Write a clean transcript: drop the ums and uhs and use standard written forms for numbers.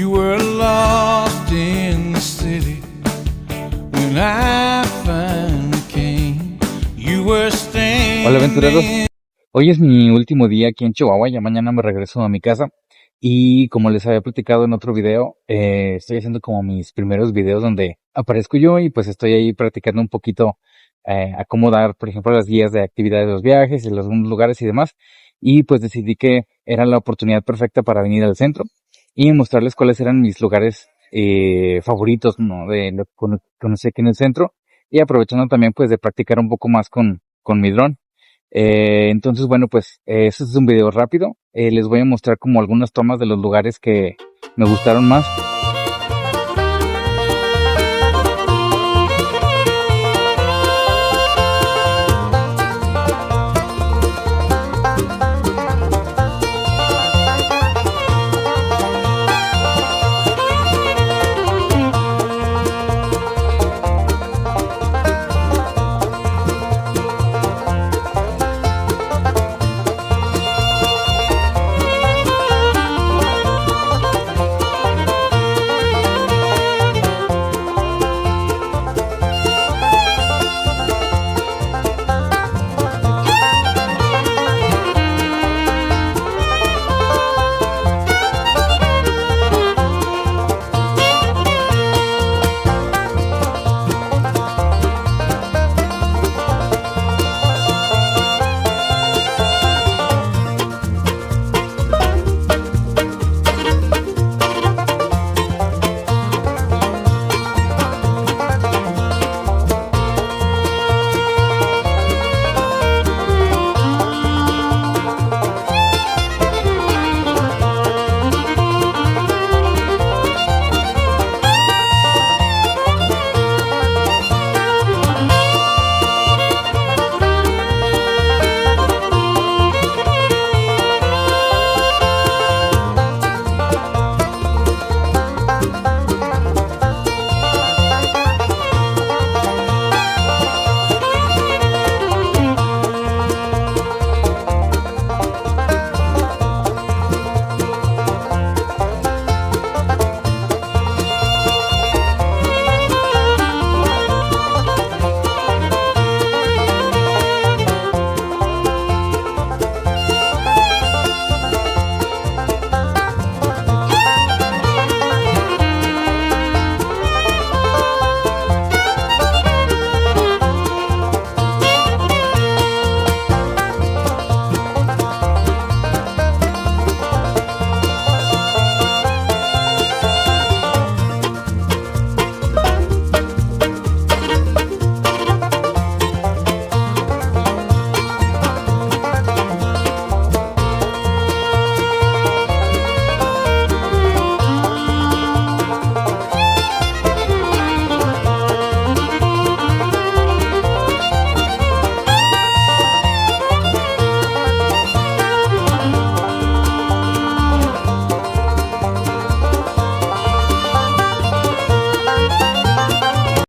You were lost in the city when I finally came. You were standing. Hola aventureros, hoy es mi último día aquí en Chihuahua, ya mañana me regreso a mi casa y como les había platicado en otro video, estoy haciendo como mis primeros videos donde aparezco yo y pues estoy ahí practicando un poquito a cómo dar, por ejemplo, las guías de actividades de los viajes, en algunos lugares y demás, y pues decidí que era la oportunidad perfecta para venir al centro y mostrarles cuáles eran mis lugares favoritos, ¿no? De lo que conocí aquí en el centro y aprovechando también pues de practicar un poco más con mi dron. Entonces, bueno, pues este es un video rápido. Les voy a mostrar como algunas tomas de los lugares que me gustaron más.